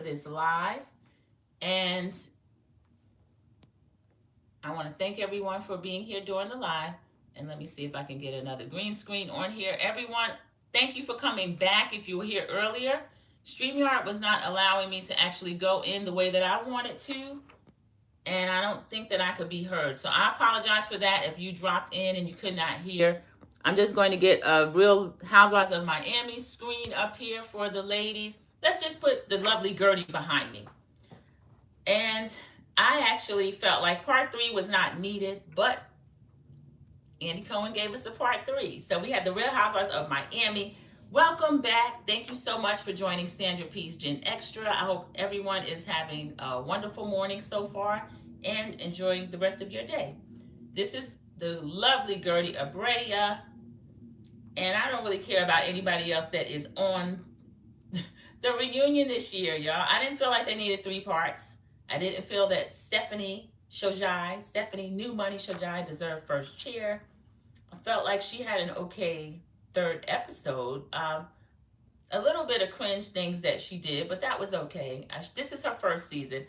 this live. And I want to thank everyone for being here during the live. And let me see if I can get another green screen on here. Everyone, thank you for coming back. If you were here earlier, StreamYard was not allowing me to actually go in the way that I wanted to. And I don't think that I could be heard. So I apologize for that if you dropped in and you could not hear. I'm just going to get a Real Housewives of Miami screen up here for the ladies. Let's just put the lovely Gertie behind me. And I actually felt like part 3 was not needed, but Andy Cohen gave us a part 3. So we had the Real Housewives of Miami. Welcome back. Thank you so much for joining Sandra P's Gen Xtra. I hope everyone is having a wonderful morning so far and enjoying the rest of your day. This is the lovely Gertie Abrea, and I don't really care about anybody else that is on the reunion this year, y'all. I didn't feel like they needed 3 parts. I didn't feel that Stephanie New Money Shojai deserved first chair. I felt like she had an okay 3rd episode. A little bit of cringe things that she did, but that was okay. This is her 1st season.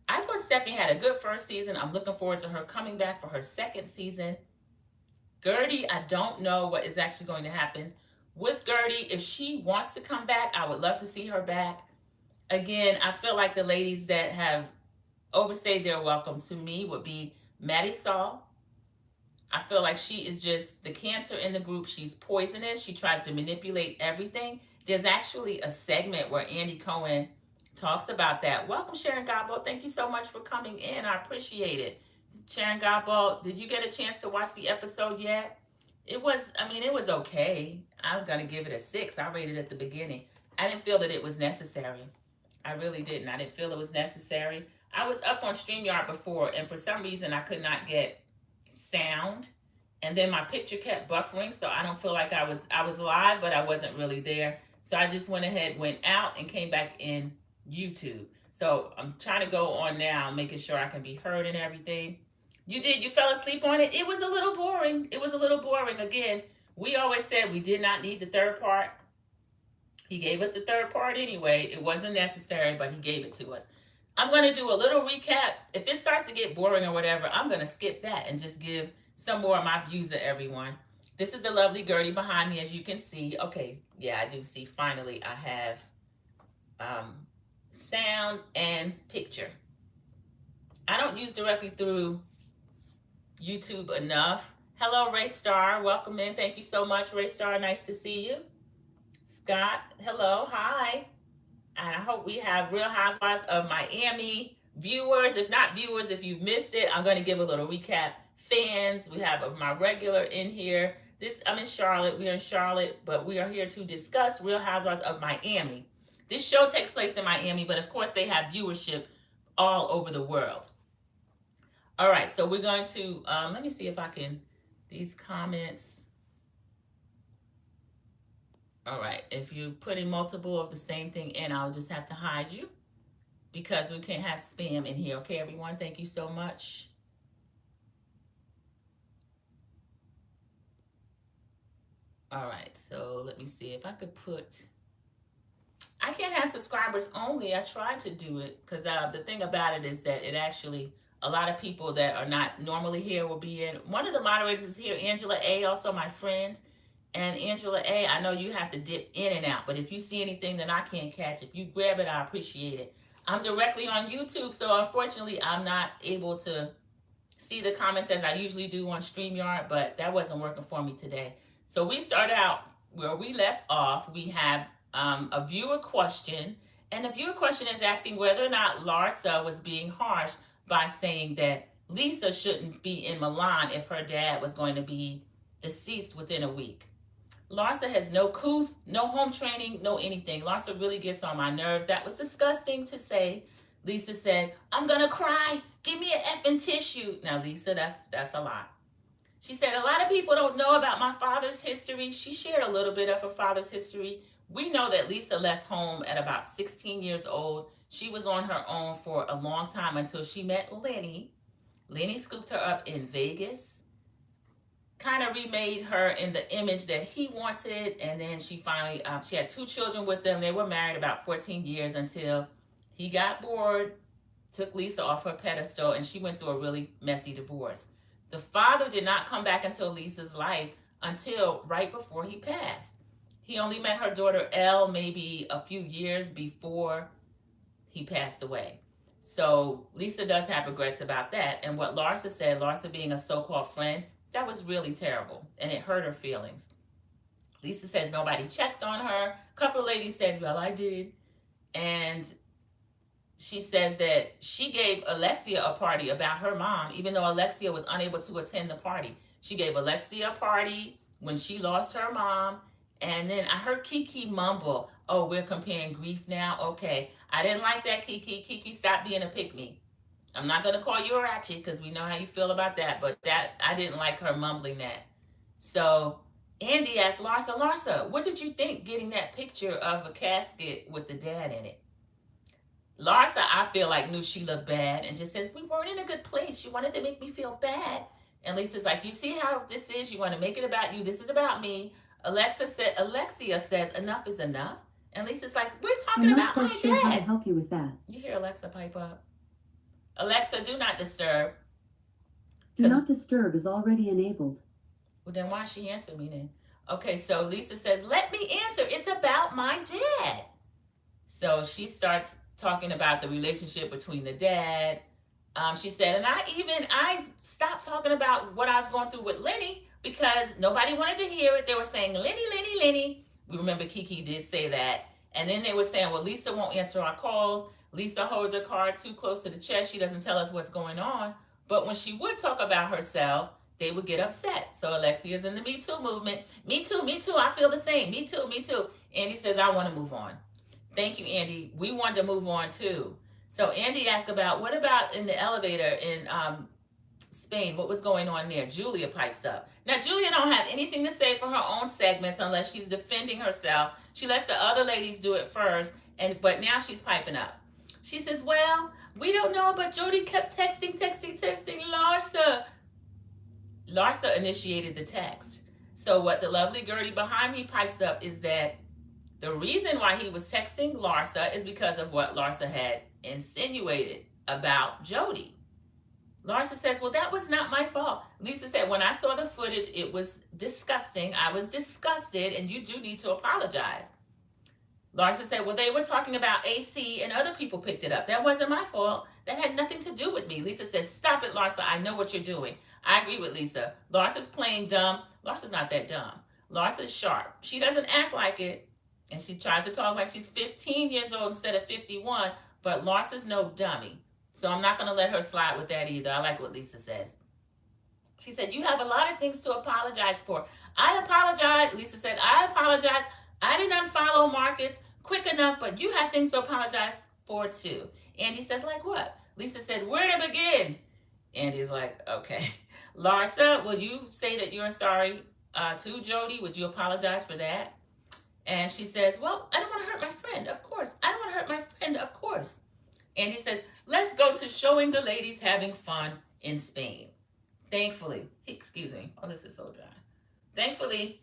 I thought Stephanie had a good 1st season. I'm looking forward to her coming back for her 2nd season. Gertie, I don't know what is actually going to happen with Gertie. If she wants to come back, I would love to see her back. Again, I feel like the ladies that have overstayed their welcome to me would be Maddie Saul. I feel like she is just the cancer in the group. She's poisonous. She tries to manipulate everything. There's actually a segment where Andy Cohen talks about that. Welcome, Sharon Gobbo. Thank you so much for coming in. I appreciate it. Sharon Gobbo, did you get a chance to watch the episode yet? It was okay. I'm going to give it a 6. I rated it at the beginning. I didn't feel that it was necessary. I really didn't. I didn't feel it was necessary. I was up on StreamYard before, and for some reason I could not get sound. And then my picture kept buffering, so I don't feel like I was live, but I wasn't really there. So I just went out and came back in YouTube. So I'm trying to go on now, making sure I can be heard and everything. You fell asleep on it? It was a little boring. Again, we always said we did not need the 3rd part. He gave us the 3rd part anyway. It wasn't necessary, but he gave it to us. I'm going to do a little recap. If it starts to get boring or whatever, I'm going to skip that and just give some more of my views to everyone. This is the lovely Gertie behind me, as you can see. Okay, yeah, I do see. Finally, I have sound and picture. I don't use directly through YouTube enough. Hello, Ray Star. Welcome in. Thank you so much, Ray Star. Nice to see you. Scott, hello. Hi. And I hope we have Real Housewives of Miami viewers. If not viewers, if you missed it, I'm going to give a little recap. Fans, we have my regular in here. I'm in Charlotte. We are in Charlotte, but we are here to discuss Real Housewives of Miami. This show takes place in Miami, but of course they have viewership all over the world. All right, so we're going to, let me see if I can, these comments. All right, if you're putting multiple of the same thing in, I'll just have to hide you because we can't have spam in here. Okay, everyone, thank you so much. All right, so let me see if I could put, I can't have subscribers only. I tried to do it because the thing about it is that it actually, a lot of people that are not normally here will be in. One of the moderators is here, Angela A., also my friend. And Angela A., I know you have to dip in and out, but if you see anything that I can't catch, if you grab it, I appreciate it. I'm directly on YouTube, so unfortunately I'm not able to see the comments as I usually do on StreamYard, but that wasn't working for me today. So we started out where we left off. We have a viewer question, and the viewer question is asking whether or not Larsa was being harsh by saying that Lisa shouldn't be in Milan if her dad was going to be deceased within a week. Larsa has no couth, no home training, no anything. Larsa really gets on my nerves. That was disgusting to say. Lisa said, I'm going to cry. Give me an effing tissue. Now, Lisa, that's a lot. She said, a lot of people don't know about my father's history. She shared a little bit of her father's history. We know that Lisa left home at about 16 years old. She was on her own for a long time until she met Lenny. Lenny scooped her up in Vegas, kind of remade her in the image that he wanted, and then she finally, she had 2 children with them. They were married about 14 years until He got bored, took Lisa off her pedestal, and she went through a really messy divorce. The father did not come back into Lisa's life until right before he passed. He only met her daughter Elle maybe a few years before he passed away. So Lisa does have regrets about that. And what Larsa said, Larsa being a so-called friend, that was really terrible and it hurt her feelings. Lisa says nobody checked on her. A couple of ladies said, well, I did. And she says that she gave Alexia a party about her mom, even though Alexia was unable to attend the party. She gave Alexia a party when she lost her mom. And then I heard Kiki mumble, oh, we're comparing grief now? Okay. I didn't like that, Kiki. Kiki, stop being a pick-me. I'm not going to call you a ratchet because we know how you feel about that. But that I didn't like her mumbling that. So Andy asked Larsa, Larsa, what did you think getting that picture of a casket with the dad in it? Larsa, I feel like, knew she looked bad and just says, we weren't in a good place. She wanted to make me feel bad. And Lisa's like, you see how this is? You want to make it about you. This is about me. Alexia says, enough is enough. And Lisa's like, we're talking about my sure how to dad. help you with that. You hear Alexa pipe up. Alexa, do not disturb. Do not disturb is already enabled. Well, then why she answer me then? Okay, so Lisa says, let me answer. It's about my dad. So she starts talking about the relationship between the dad. She said, and I stopped talking about what I was going through with Lenny because nobody wanted to hear it. They were saying, Lenny, Lenny, Lenny. We remember Kiki did say that. And then they were saying, well, Lisa won't answer our calls. Lisa holds her card too close to the chest. She doesn't tell us what's going on. But when she would talk about herself, they would get upset. So Alexia's in the Me Too movement. Me too, I feel the same. Me too, me too. Andy says, I want to move on. Thank you, Andy. We wanted to move on too. So Andy asked about, what about in the elevator in Spain? What was going on there? Julia pipes up. Now, Julia don't have anything to say for her own segments unless she's defending herself. She lets the other ladies do it first, but now she's piping up. She says, well, we don't know, but Jody kept texting Larsa. Larsa initiated the text. So what the lovely Gertie behind me pipes up is that the reason why he was texting Larsa is because of what Larsa had insinuated about Jody. Larsa says, well, that was not my fault. Lisa said, when I saw the footage, it was disgusting. I was disgusted, and you do need to apologize. Larsa said, well, they were talking about AC, and other people picked it up. That wasn't my fault. That had nothing to do with me. Lisa says, stop it, Larsa. I know what you're doing. I agree with Lisa. Larsa's playing dumb. Larsa's not that dumb. Larsa's sharp. She doesn't act like it, and she tries to talk like she's 15 years old instead of 51, but Larsa's no dummy. So I'm not going to let her slide with that either. I like what Lisa says. She said, you have a lot of things to apologize for. I apologize. Lisa said, I apologize. I didn't unfollow Marcus quick enough, but you have things to apologize for too. Andy says, like what? Lisa said, where to begin? Andy's like, okay. Larsa, will you say that you're sorry to Jody? Would you apologize for that? And she says, well, I don't want to hurt my friend, of course. I don't want to hurt my friend, of course. Andy says, let's go to showing the ladies having fun in Spain. Thankfully, excuse me. Oh, this is so dry. Thankfully,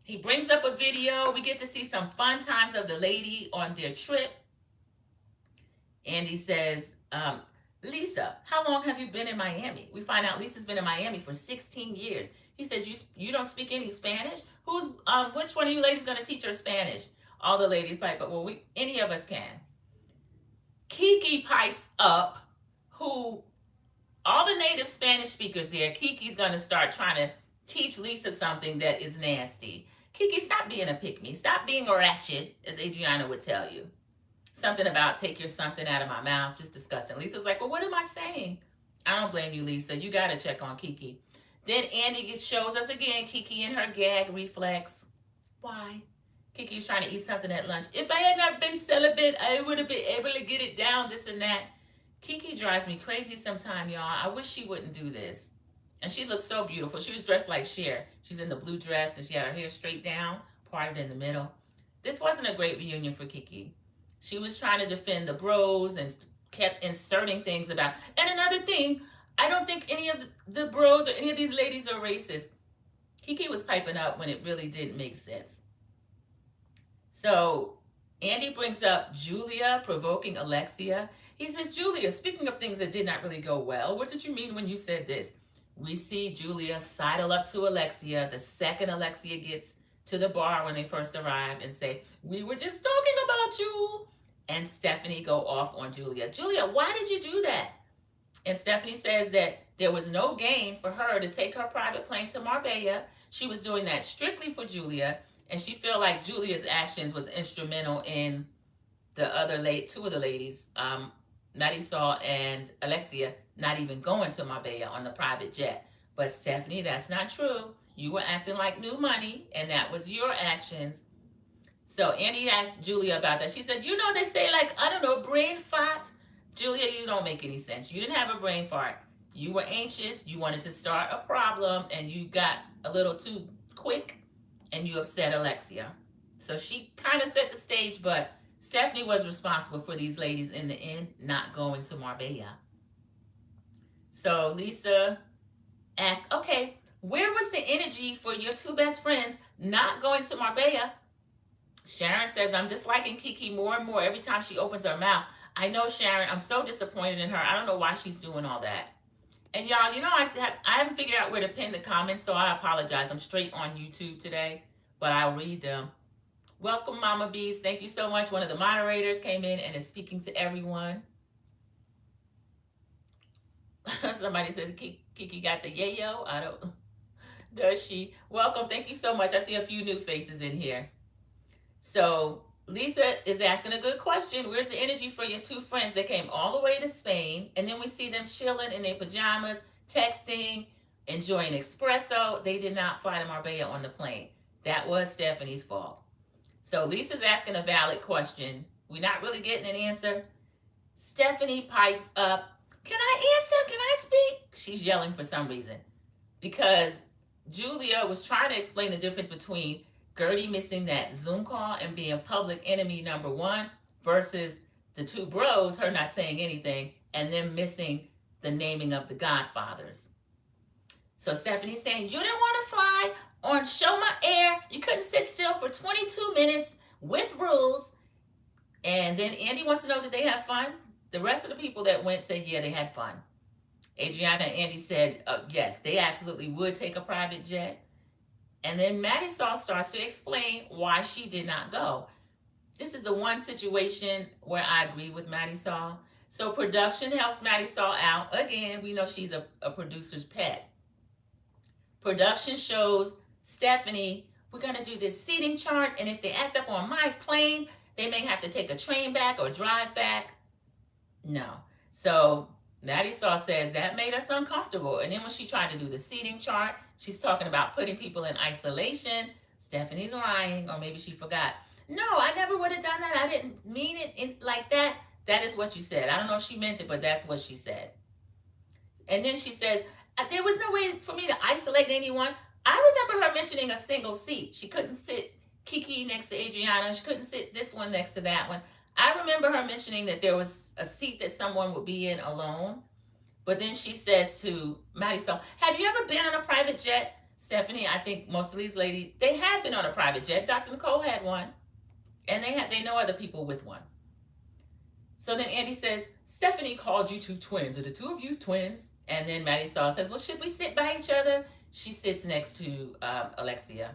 he brings up a video. We get to see some fun times of the lady on their trip. Andy says, Lisa, how long have you been in Miami? We find out Lisa's been in Miami for 16 years. He says, you don't speak any Spanish? Which one of you ladies going to teach her Spanish? All the ladies pipe up. Well, any of us can. Kiki pipes up, all the native Spanish speakers there, Kiki's going to start trying to teach Lisa something that is nasty. Kiki, stop being a pick-me. Stop being a ratchet, as Adriana would tell you. Something about take your something out of my mouth, just disgusting. Lisa's like, well, what am I saying? I don't blame you, Lisa. You got to check on Kiki. Then Andy shows us again Kiki and her gag reflex. Why? Kiki's trying to eat something at lunch. If I had not been celibate, I would have been able to get it down, this and that. Kiki drives me crazy sometime, y'all. I wish she wouldn't do this. And she looks so beautiful. She was dressed like Cher. She's in the blue dress, and she had her hair straight down, parted in the middle. This wasn't a great reunion for Kiki. She was trying to defend the bros and kept inserting things about. And another thing, I don't think any of the bros or any of these ladies are racist. Kiki was piping up when it really didn't make sense. So Andy brings up Julia provoking Alexia. He says, Julia, speaking of things that did not really go well, what did you mean when you said this? We see Julia sidle up to Alexia the second Alexia gets to the bar when they first arrive and say, we were just talking about you. And Stephanie go off on Julia. Julia, why did you do that? And Stephanie says that there was no gain for her to take her private plane to Marbella. She was doing that strictly for Julia, and she felt like Julia's actions was instrumental in the other two of the ladies, Marisol and Alexia, not even going to Marbella on the private jet. But Stephanie, that's not true. You were acting like new money, and that was your actions. So Andy asked Julia about that. She said, you know, they say, like, I don't know, brain fart. Julia, you don't make any sense. You didn't have a brain fart. You were anxious. You wanted to start a problem, and you got a little too quick, and you upset Alexia. So she kind of set the stage, but Stephanie was responsible for these ladies in the end not going to Marbella. So Lisa asked, okay, where was the energy for your two best friends not going to Marbella? Sharon says, I'm disliking Kiki more and more every time she opens her mouth. I know, Sharon, I'm so disappointed in her. I don't know why she's doing all that. And y'all, you know, I haven't figured out where to pin the comments, so I apologize. I'm straight on YouTube today, but I'll read them. Welcome, Mama Bees. Thank you so much. One of the moderators came in and is speaking to everyone. Somebody says Kiki got the yayo. I don't. Does she? Welcome. Thank you so much. I see a few new faces in here. So Lisa is asking a good question. Where's the energy for your two friends that came all the way to Spain, and then we see them chilling in their pajamas, texting, enjoying espresso? They did not fly to Marbella on the plane. That was Stephanie's fault. So Lisa's asking a valid question. We're not really getting an answer. Stephanie pipes up, can I answer? Can I speak? She's yelling for some reason. Because Julia was trying to explain the difference between Gertie missing that Zoom call and being public enemy number one versus the two bros, her not saying anything, and them missing the naming of the Godfathers. So Stephanie's saying, you didn't want to fly on Show My Air. You couldn't sit still for 22 minutes with rules. And then Andy wants to know, did they have fun? The rest of the people that went said, yeah, they had fun. Adriana and Andy said, yes, they absolutely would take a private jet. And then Marisol starts to explain why she did not go. This is the one situation where I agree with Marisol. So production helps Marisol out. Again, we know she's a producer's pet. Production shows Stephanie, we're going to do this seating chart, and if they act up on my plane, they may have to take a train back or drive back. No. So Marisol says that made us uncomfortable. And then when she tried to do the seating chart, she's talking about putting people in isolation. Stephanie's lying, or maybe she forgot. No, I never would have done that. I didn't mean it like that. That is what you said. I don't know if she meant it, but that's what she said. And then she says, there was no way for me to isolate anyone. I remember her mentioning a single seat. She couldn't sit Kiki next to Adriana. She couldn't sit this one next to that one. I remember her mentioning that there was a seat that someone would be in alone. But then she says to Marisol, have you ever been on a private jet? Stephanie, I think most of these ladies, they have been on a private jet. Dr. Nicole had one. And they know other people with one. So then Andy says, Stephanie called you two twins. Are the two of you twins? And then Marisol says, well, should we sit by each other? She sits next to Alexia.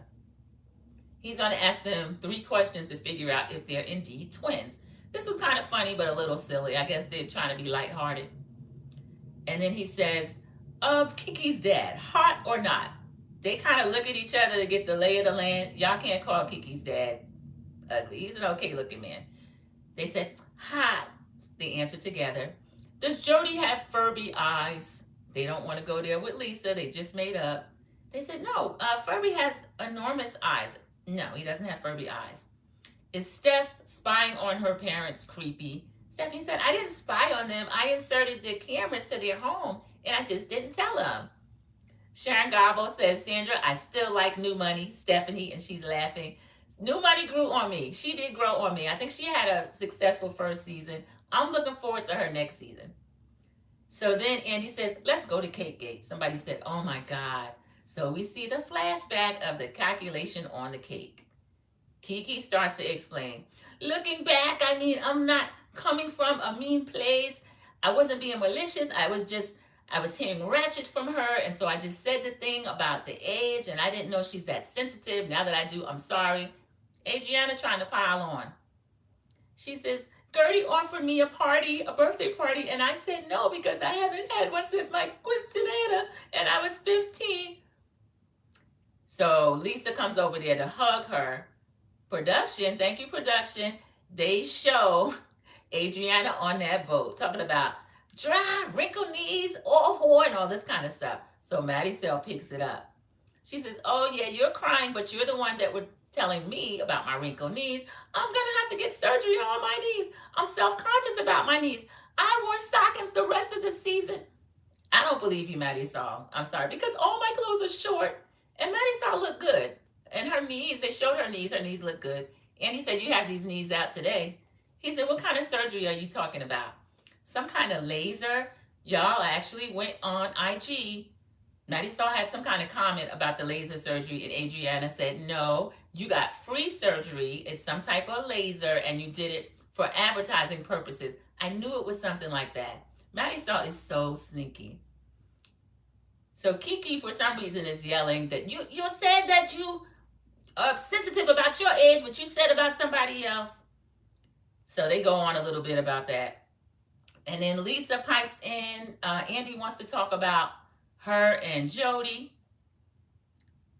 He's going to ask them 3 questions to figure out if they're indeed twins. This was kind of funny, but a little silly. I guess they're trying to be lighthearted. And then he says, Kiki's dad, hot or not? They kind of look at each other to get the lay of the land. Y'all can't call Kiki's dad ugly. He's an okay looking man. They said, hot. They answered together. Does Jody have Furby eyes? They don't want to go there with Lisa. They just made up. They said, no, Furby has enormous eyes. No, he doesn't have Furby eyes. Is Steph spying on her parents creepy? Stephanie said, I didn't spy on them. I inserted the cameras to their home, and I just didn't tell them. Sharon Gabo says, Sandra, I still like New Money, Stephanie, and she's laughing. New Money grew on me. She did grow on me. I think she had a successful first season. I'm looking forward to her next season. So then Andy says, let's go to Cake Gate. Somebody said, oh my God. So we see the flashback of the calculation on the cake. Kiki starts to explain. Looking back, I mean, I'm not coming from a mean place. I wasn't being malicious. I was hearing ratchet from her. And so I just said the thing about the age, and I didn't know she's that sensitive. Now that I do, I'm sorry. Adriana trying to pile on. She says, Gertie offered me a party, a birthday party, and I said no because I haven't had one since my quinceanera and I was 15. So Lisa comes over there to hug her. Production, thank you, production. They show Adriana on that boat talking about dry, wrinkled knees, or whore, and all this kind of stuff. So Maddie Sell picks it up. She says, oh yeah, you're crying, but you're the one that was telling me about my wrinkled knees. I'm gonna have to get surgery on my knees. I'm self-conscious about my knees. I wore stockings the rest of the season. I don't believe you, Maddie Saul. I'm sorry, because all my clothes are short. And Maddie Saul looked good. And her knees, they showed her knees look good. And he said, you have these knees out today. He said, what kind of surgery are you talking about? Some kind of laser? Y'all actually went on IG. Maddie Saul had some kind of comment about the laser surgery, and Adriana said, no, you got free surgery. It's some type of laser, and you did it for advertising purposes. I knew it was something like that. Maddie Saul is so sneaky. So Kiki, for some reason, is yelling that you said that you are sensitive about your age, but you said about somebody else. So they go on a little bit about that. And then Lisa pipes in. Andy wants to talk about her and Jody.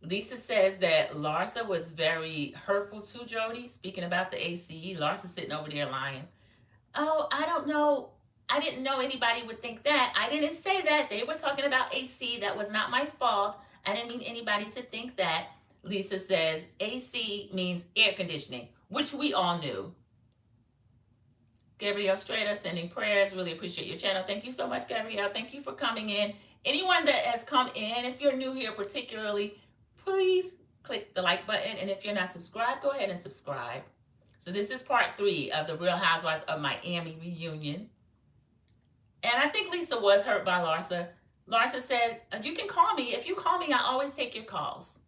Lisa says that Larsa was very hurtful to Jody, speaking about the AC. Larsa sitting over there lying. Oh, I don't know. I didn't know anybody would think that. I didn't say that. They were talking about AC. That was not my fault. I didn't mean anybody to think that. Lisa says AC means air conditioning, which we all knew. Gabrielle Strata sending prayers. Really appreciate your channel. Thank you so much, Gabrielle. Thank you for coming in. Anyone that has come in, if you're new here particularly, please click the like button. And if you're not subscribed, go ahead and subscribe. So this is part 3 of the Real Housewives of Miami reunion. And I think Lisa was hurt by Larsa. Larsa said, you can call me. If you call me, I always take your calls.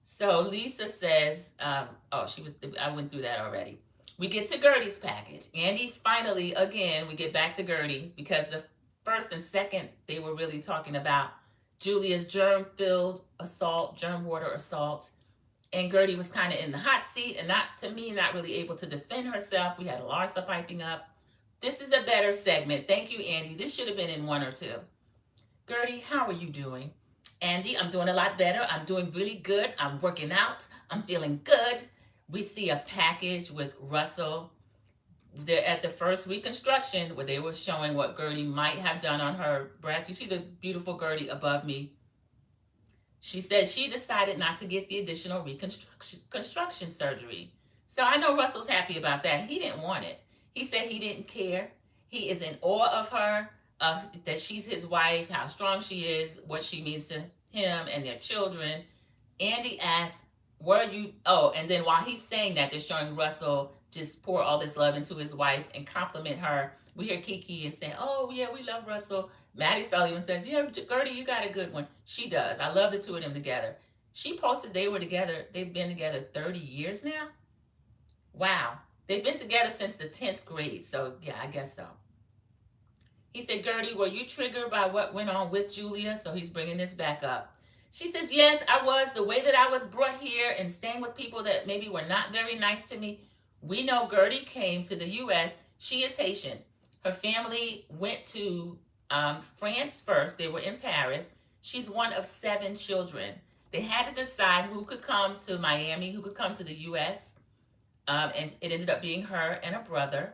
So Lisa says, I went through that already. We get to Gertie's package. Andy finally, again, we get back to Gertie because the first and second, they were really talking about Julia's germ-filled assault, germ water assault. And Gertie was kind of in the hot seat and not really able to defend herself. We had Larsa piping up. This is a better segment. Thank you, Andy. This should have been in 1 or 2. Gertie, how are you doing? Andy, I'm doing a lot better. I'm doing really good. I'm working out. I'm feeling good. We see a package with Russell. They're at the first reconstruction where they were showing what Gertie might have done on her breast. You see the beautiful Gertie above me? She said she decided not to get the additional reconstruction surgery. So I know Russell's happy about that. He didn't want it. He said he didn't care. He is in awe of her, that she's his wife, how strong she is, what she means to him and their children. Andy asked, and then while he's saying that, they're showing Russell just pour all this love into his wife and compliment her. We hear Kiki and saying, oh yeah, we love Russell. Maddie Sullivan says, yeah, Gertie, you got a good one. She does. I love the two of them together. She posted they were together. They've been together 30 years now. Wow. They've been together since the 10th grade. So yeah, I guess so. He said, Gertie, were you triggered by what went on with Julia? So he's bringing this back up. She says, yes, I was. The way that I was brought here and staying with people that maybe were not very nice to me. We know Gertie came to the U.S. She is Haitian. Her family went to France first. They were in Paris. She's one of 7 children. They had to decide who could come to Miami, who could come to the U.S., and it ended up being her and a brother.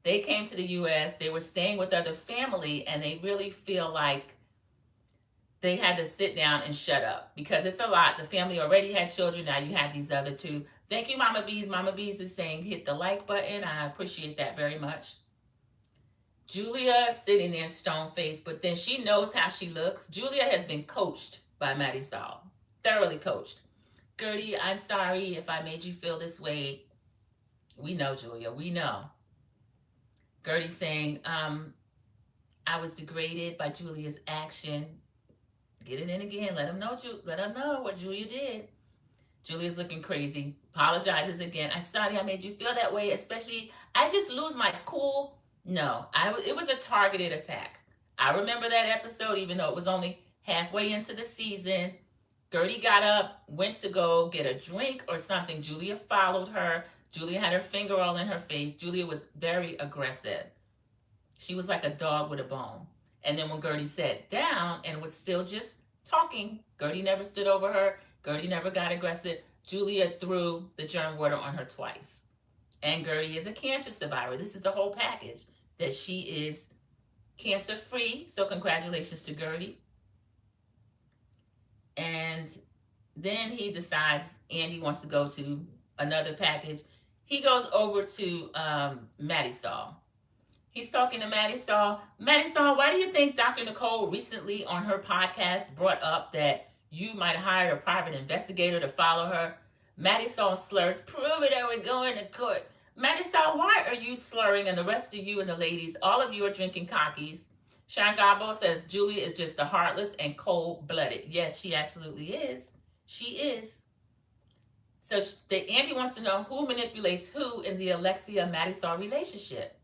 They came to the U.S. They were staying with other family, and they really feel like they had to sit down and shut up because it's a lot. The family already had children. Now you have these other 2. Thank you, Mama Bees. Mama Bees is saying hit the like button. I appreciate that very much. Julia sitting there stone-faced, but then she knows how she looks. Julia has been coached by Maddie Stahl, thoroughly coached. Gertie, I'm sorry if I made you feel this way. We know, Julia, we know. Gertie saying, I was degraded by Julia's action. Get it in again. Let them know what Julia did. Julia's looking crazy, apologizes again. I'm sorry I made you feel that way, especially I just lose my cool. No, it was a targeted attack. I remember that episode, even though it was only halfway into the season. Gertie got up, went to go get a drink or something. Julia followed her. Julia had her finger all in her face. Julia was very aggressive. She was like a dog with a bone. And then when Gertie sat down and was still just talking, Gertie never stood over her. Gertie never got aggressive. Julia threw the germ water on her twice. And Gertie is a cancer survivor. This is the whole package, that she is cancer free. So congratulations to Gertie. And then he decides Andy wants to go to another package. He goes over to Maddie Saul. He's talking to Maddie Saul. Maddie Saul, why do you think Dr. Nicole recently on her podcast brought up that you might have hired a private investigator to follow her? Maddie Saul slurs, prove it or we're going to court. Maddie Saul, why are you slurring? And the rest of you and the ladies, all of you are drinking cockies. Sharon Gabo says Julia is just a heartless and cold-blooded. Yes, she absolutely is. She is. So Andy wants to know who manipulates who in the Alexia Maddie Saul relationship.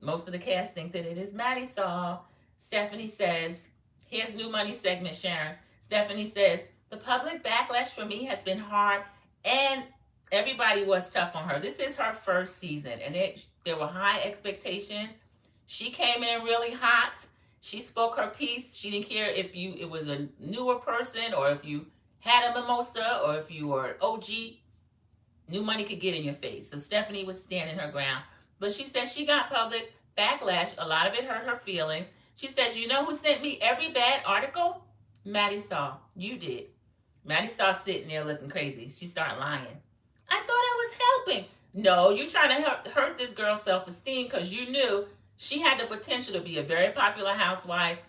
Most of the cast think that it is Maddie Saul. Stephanie says, here's new money segment, Sharon. Stephanie says, the public backlash for me has been hard, and everybody was tough on her. This is her first season, and there were high expectations. She came in really hot. She spoke her piece. She didn't care if it was a newer person or if you had a mimosa or if you were OG. New money could get in your face. So Stephanie was standing her ground. But she said she got public backlash. A lot of it hurt her feelings. She says, you know who sent me every bad article? Maddie Saw. You did. Maddie Saw sitting there looking crazy. She started lying. I thought I was helping. No, you trying to hurt this girl's self-esteem because you knew she had the potential to be a very popular housewife.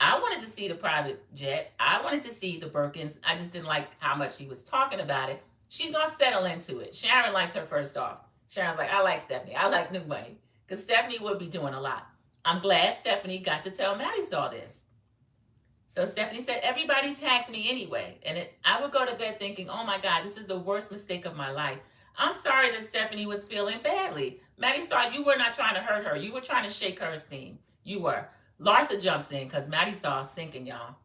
I wanted to see the private jet. I wanted to see the Birkins. I just didn't like how much she was talking about it. She's going to settle into it. Sharon liked her first off. Sharon's like, I like Stephanie. I like new money. Because Stephanie would be doing a lot. I'm glad Stephanie got to tell Maddie Saw this. So Stephanie said, everybody tags me anyway. And I would go to bed thinking, oh my God, this is the worst mistake of my life. I'm sorry that Stephanie was feeling badly. Maddie Saw, you were not trying to hurt her. You were trying to shake her esteem. You were. Larsa jumps in because Maddie Saw is sinking, y'all.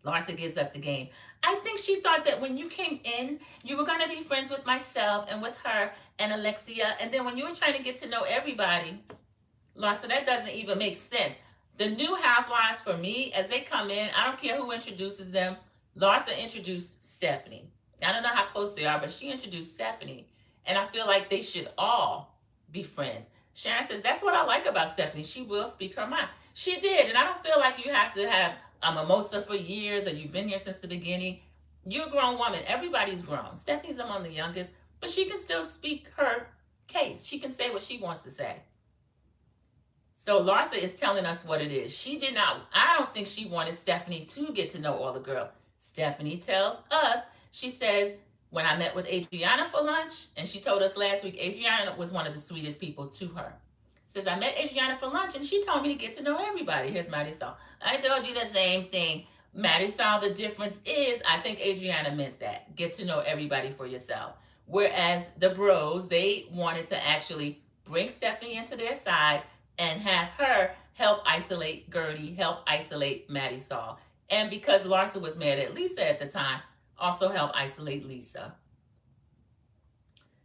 Larsa gives up the game. I think she thought that when you came in, you were going to be friends with myself and with her and Alexia. And then when you were trying to get to know everybody, Larsa, that doesn't even make sense. The new housewives, for me, as they come in, I don't care who introduces them. Larsa introduced Stephanie. I don't know how close they are, but she introduced Stephanie. And I feel like they should all be friends. Sharon says, that's what I like about Stephanie. She will speak her mind. She did. And I don't feel like you have to have a mimosa for years or you've been here since the beginning. You're a grown woman. Everybody's grown. Stephanie's among the youngest, but she can still speak her case. She can say what she wants to say. So Larsa is telling us what it is. She did not, I don't think she wanted Stephanie to get to know all the girls. Stephanie tells us, she says, when I met with Adriana for lunch, and she told us last week, Adriana was one of the sweetest people to her. Says, I met Adriana for lunch, and she told me to get to know everybody. Here's Maddie Saw. I told you the same thing. Maddie Saw, the difference is, I think Adriana meant that. Get to know everybody for yourself. Whereas the bros, they wanted to actually bring Stephanie into their side and have her help isolate Gertie, help isolate Maddie Saw. And because Larsa was mad at Lisa at the time, also help isolate Lisa.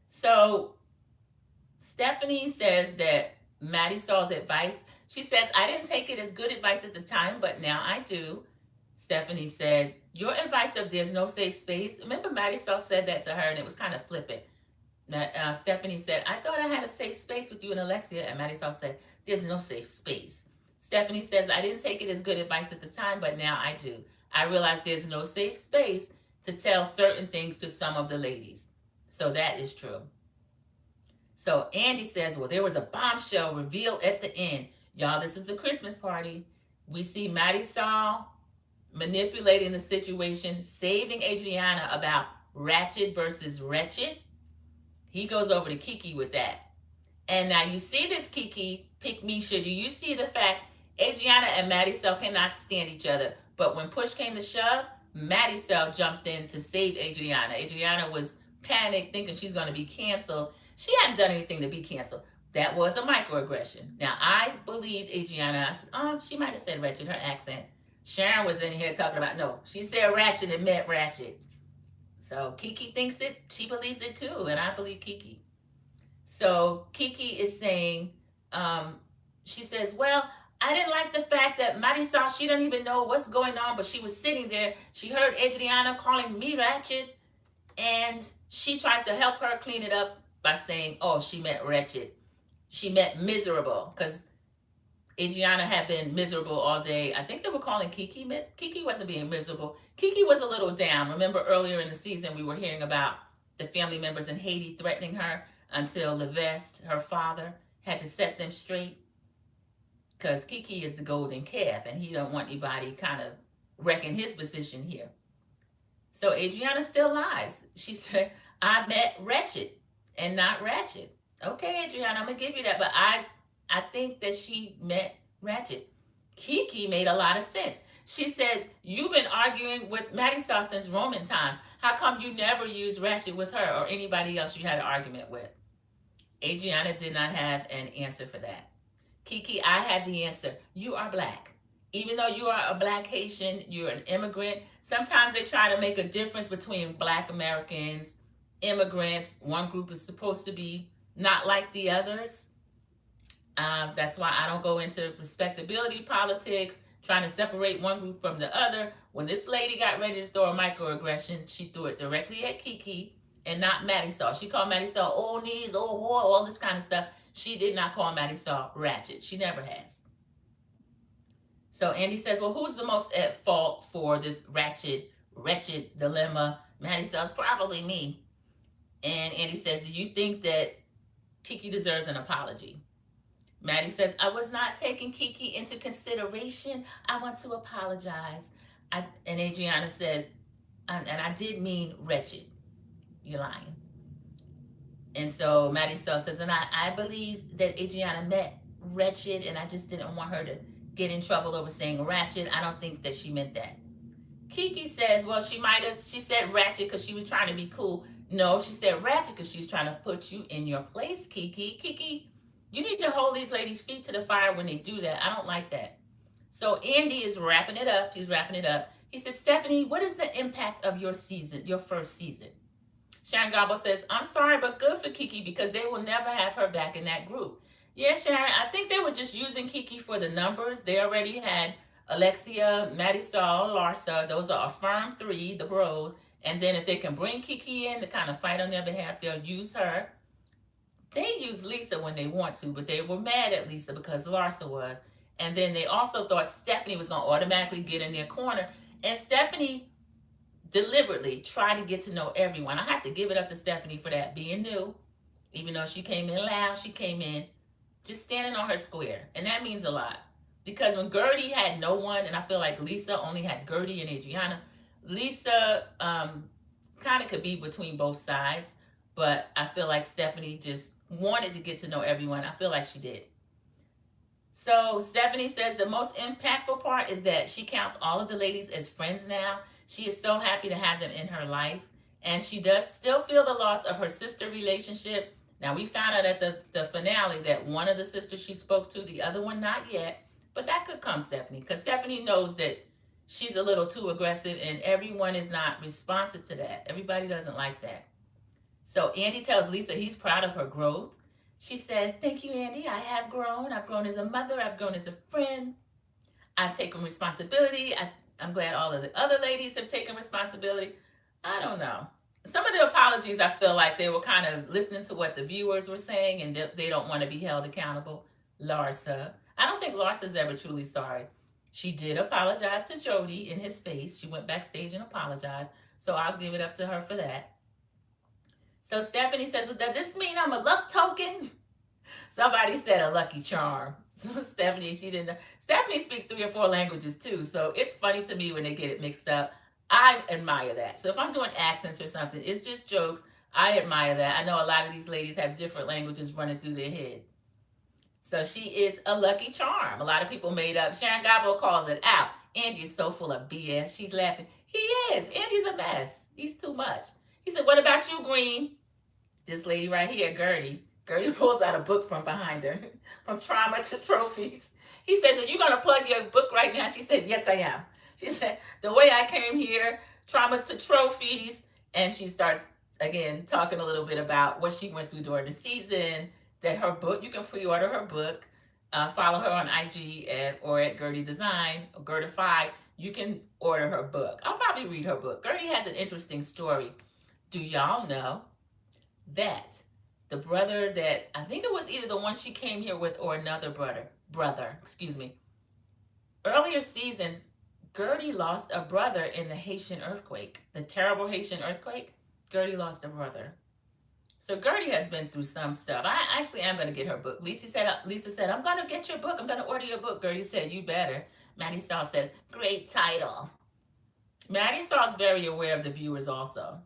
So Stephanie says that Maddie Saw's advice, she says, I didn't take it as good advice at the time, but now I do. Stephanie said, your advice of there's no safe space. Remember Maddie Saw said that to her and it was kind of flippant. Stephanie said, I thought I had a safe space with you and Alexia. And Maddie Saw said, there's no safe space. Stephanie says, I didn't take it as good advice at the time, but now I do. I realize there's no safe space to tell certain things to some of the ladies. So that is true. So Andy says, well, there was a bombshell revealed at the end. Y'all, this is the Christmas party. We see Maddie Saw manipulating the situation, saving Adriana about ratchet versus wretched. He goes over to Kiki with that. And now you see this Kiki, pick Misha. Do you see the fact Adriana and Maddie Saw cannot stand each other? But when push came to shove, Marisol jumped in to save Adriana. Adriana was panicked, thinking she's going to be canceled. She hadn't done anything to be canceled. That was a microaggression. Now, I believed Adriana. I said, oh, she might have said ratchet, her accent. Sharon was in here talking about, no, she said ratchet and meant ratchet. So Kiki thinks it, she believes it too, and I believe Kiki. So Kiki is saying, she says, well, I didn't like the fact that Marisol, she don't even know what's going on, but she was sitting there. She heard Adriana calling me ratchet, and she tries to help her clean it up by saying, oh, she meant wretched. She meant miserable, because Adriana had been miserable all day. I think they were calling Kiki. Kiki wasn't being miserable. Kiki was a little down. Remember earlier in the season, we were hearing about the family members in Haiti threatening her until Levesque, her father, had to set them straight. Because Kiki is the golden calf, and he don't want anybody kind of wrecking his position here. So Adriana still lies. She said, I meant wretched and not ratchet. Okay, Adriana, I'm going to give you that. But I think that she meant ratchet. Kiki made a lot of sense. She says, you've been arguing with Marisol since Roman times. How come you never used ratchet with her or anybody else you had an argument with? Adriana did not have an answer for that. Kiki, I have the answer. You are black. Even though you are a black Haitian, you're an immigrant. Sometimes they try to make a difference between black Americans, immigrants. One group is supposed to be not like the others. That's why I don't go into respectability politics, trying to separate one group from the other. When this lady got ready to throw a microaggression, she threw it directly at Kiki and not Marisol. She called Marisol old knees, old whore, all this kind of stuff. She did not call Marisol ratchet. She never has. So Andy says, well, who's the most at fault for this wretched dilemma? Marisol's probably me. And Andy says, do you think that Kiki deserves an apology? Maddie says, I was not taking Kiki into consideration. I want to apologize. And Adriana said, and I did mean wretched. You're lying. And so Marisol says, and I believe that Adriana meant wretched, and I just didn't want her to get in trouble over saying ratchet. I don't think that she meant that. Kiki says, well, she said ratchet because she was trying to be cool. No, she said ratchet because she was trying to put you in your place, Kiki. Kiki, you need to hold these ladies' feet to the fire when they do that. I don't like that. So Andy is wrapping it up. He's wrapping it up. He said, Stephanie, what is the impact of your season, your first season? Sharon Gobble says, I'm sorry, but good for Kiki because they will never have her back in that group. Yeah, Sharon, I think they were just using Kiki for the numbers. They already had Alexia, Marisol, Larsa. Those are a firm three, the bros. And then if they can bring Kiki in to kind of fight on their behalf, they'll use her. They use Lisa when they want to, but they were mad at Lisa because Larsa was. And then they also thought Stephanie was going to automatically get in their corner. And Stephanie deliberately tried to get to know everyone. I have to give it up to Stephanie for that, being new. Even though she came in loud, she came in just standing on her square. And that means a lot. Because when Gertie had no one, and I feel like Lisa only had Gertie and Adriana, Lisa kind of could be between both sides. But I feel like Stephanie just wanted to get to know everyone. I feel like she did. So Stephanie says the most impactful part is that she counts all of the ladies as friends now. She is so happy to have them in her life. And she does still feel the loss of her sister relationship. Now, we found out at the finale that one of the sisters she spoke to, the other one not yet. But that could come, Stephanie, because Stephanie knows that she's a little too aggressive and everyone is not responsive to that. Everybody doesn't like that. So Andy tells Lisa he's proud of her growth. She says, thank you, Andy. I have grown. I've grown as a mother. I've grown as a friend. I've taken responsibility. I'm glad all of the other ladies have taken responsibility. I don't know. Some of the apologies, I feel like they were kind of listening to what the viewers were saying and they don't want to be held accountable. Larsa. I don't think Larsa's ever truly sorry. She did apologize to Jody in his face. She went backstage and apologized. So I'll give it up to her for that. So Stephanie says, well, does this mean I'm a luck token? Somebody said a lucky charm. So Stephanie, she didn't know. Stephanie speaks 3 or 4 languages too. So it's funny to me when they get it mixed up. I admire that. So if I'm doing accents or something, it's just jokes. I admire that. I know a lot of these ladies have different languages running through their head. So she is a lucky charm. A lot of people made up. Sharon Gabo calls it out. Angie's so full of BS. She's laughing. He is. Andy's a mess. He's too much. He said, "What about you, Green?" This lady right here, Gertie. Gertie pulls out a book from behind her, From Trauma to Trophies. He says, "Are you going to plug your book right now?" She said, "Yes, I am." She said, "The way I came here, Traumas to Trophies." And she starts, again, talking a little bit about what she went through during the season, that her book, you can pre-order her book. Follow her on IG or at Gertie Design, or Gertify. You can order her book. I'll probably read her book. Gertie has an interesting story. Do y'all know that the brother that I think it was either the one she came here with or another brother, excuse me. Earlier seasons, Gertie lost a brother in the Haitian earthquake, the terrible Haitian earthquake. Gertie lost a brother. So Gertie has been through some stuff. I actually am going to get her book. Lisa said, "I'm going to get your book. I'm going to order your book." Gertie said, "You better." Maddie Saw says, "Great title." Maddie Saw is very aware of the viewers also.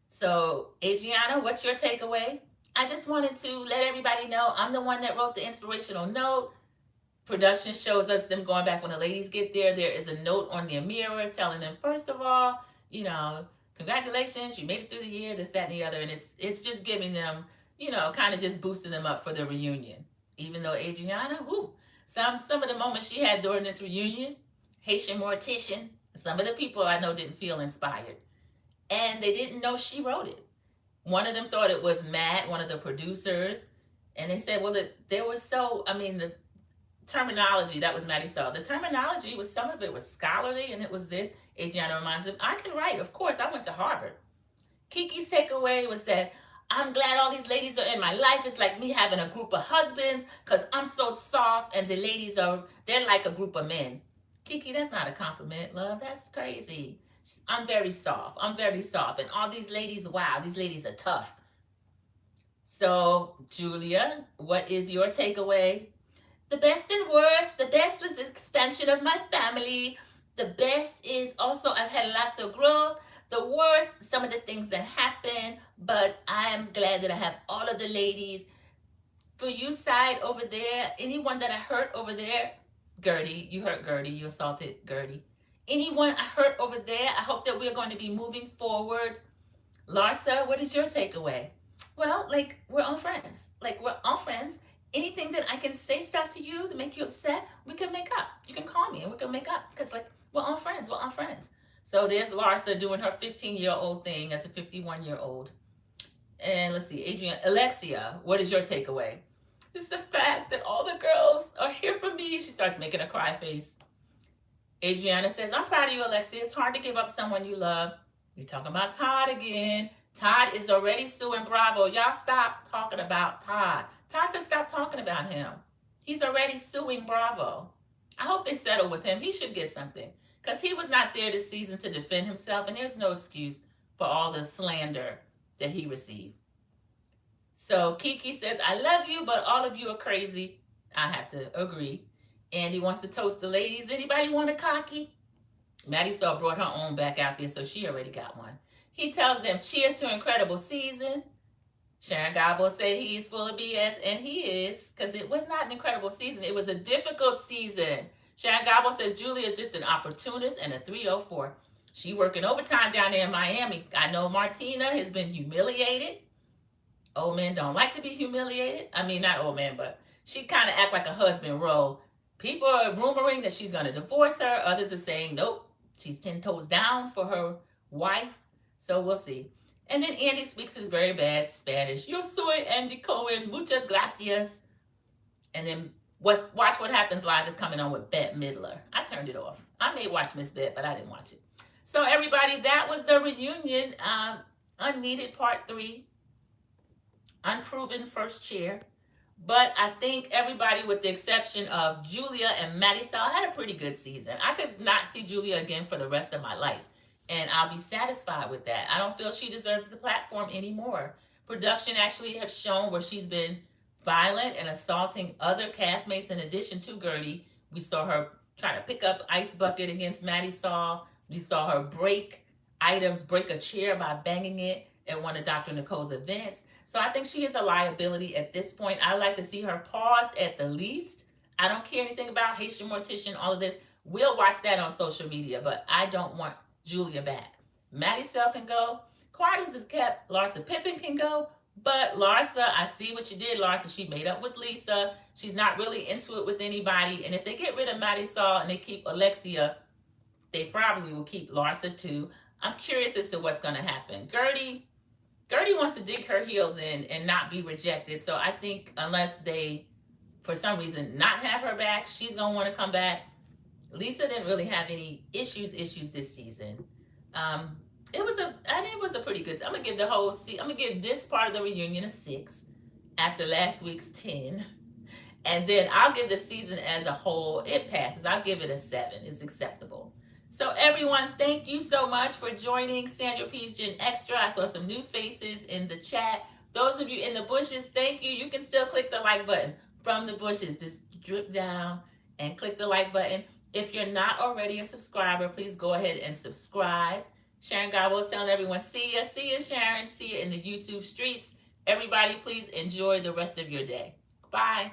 So, Adriana, what's your takeaway? I just wanted to let everybody know I'm the one that wrote the inspirational note. Production shows us them going back when the ladies get there. There is a note on their mirror telling them, first of all, congratulations, you made it through the year, this, that, and the other. And it's just giving them, kind of just boosting them up for the reunion. Even though Adriana, some of the moments she had during this reunion, Haitian mortician, some of the people I know didn't feel inspired. And they didn't know she wrote it. One of them thought it was Matt, one of the producers. And they said, well, there was the terminology, that was Maddie Saw. The terminology was, some of it was scholarly, and it was this. Adriana reminds him, I can write. Of course, I went to Harvard. Kiki's takeaway was that I'm glad all these ladies are in my life. It's like me having a group of husbands because I'm so soft, and the ladies they're like a group of men. Kiki, that's not a compliment, love. That's crazy. I'm very soft. And all these ladies, wow, these ladies are tough. So, Julia, what is your takeaway? The best and worst. The best was the expansion of my family. The best is also I've had lots of growth. The worst, some of the things that happen, but I am glad that I have all of the ladies. For you side over there, anyone that I hurt over there, Gertie, you hurt Gertie, you assaulted Gertie. Anyone I hurt over there, I hope that we're going to be moving forward. Larsa, what is your takeaway? Well, we're all friends. Anything that I can say stuff to you to make you upset, we can make up. You can call me and we can make up because we're all friends. So there's Larsa doing her 15-year-old thing as a 51-year-old. And let's see, Alexia, what is your takeaway? Just the fact that all the girls are here for me. She starts making a cry face. Adriana says, I'm proud of you, Alexia. It's hard to give up someone you love. You're talking about Todd again. Todd is already suing Bravo. Y'all stop talking about Todd. Todd said stop talking about him. He's already suing Bravo. I hope they settle with him. He should get something because he was not there this season to defend himself, and there's no excuse for all the slander that he received. So Kiki says, I love you, but all of you are crazy. I have to agree. Andy wants to toast the ladies. Anybody want a cocky? Maddie Saw brought her own back out there, so she already got one. He tells them, cheers to an incredible season. Sharon Gabo said he's full of BS, and he is, because it was not an incredible season. It was a difficult season. Sharon Gabo says Julia is just an opportunist and a 304. She working overtime down there in Miami. I know Martina has been humiliated. Old men don't like to be humiliated. I mean, not old men, but she kind of act like a husband role. People are rumoring that she's going to divorce her. Others are saying, nope, she's 10 toes down for her wife. So we'll see. And then Andy speaks his very bad Spanish. Yo soy Andy Cohen. Muchas gracias. And then watch What Happens Live is coming on with Bette Midler. I turned it off. I may watch Miss Bette, but I didn't watch it. So everybody, that was the reunion. Unneeded part 3. Unproven first chair. But I think everybody, with the exception of Julia and Maddie Saw, had a pretty good season. I could not see Julia again for the rest of my life. And I'll be satisfied with that. I don't feel she deserves the platform anymore. Production actually have shown where she's been violent and assaulting other castmates in addition to Gertie. We saw her try to pick up Ice Bucket against Maddie Saw. We saw her break a chair by banging it at one of Dr. Nicole's events. So I think she is a liability at this point. I'd like to see her paused at the least. I don't care anything about Haitian mortician, all of this. We'll watch that on social media, but I don't want Julia back. Maddie Sell can go. Quiet as is kept. Larsa Pippen can go. But Larsa, I see what you did, Larsa. She made up with Lisa. She's not really into it with anybody. And if they get rid of Maddie Saul and they keep Alexia, they probably will keep Larsa too. I'm curious as to what's going to happen. Gertie wants to dig her heels in and not be rejected. So I think unless they, for some reason, not have her back, she's going to want to come back. Lisa didn't really have any issues this season. It was a pretty good. I'm gonna give I'm gonna give this part of the reunion a 6 after last week's 10, and then I'll give the season as a whole. It passes. I'll give it a 7. It's acceptable. So everyone, thank you so much for joining Sandra P's Gen Xtra. I saw some new faces in the chat. Those of you in the bushes, thank you. You can still click the like button from the bushes. Just drip down and click the like button. If you're not already a subscriber, please go ahead and subscribe. Sharon Gobble is telling everyone, see ya, Sharon, see ya in the YouTube streets. Everybody, please enjoy the rest of your day. Bye.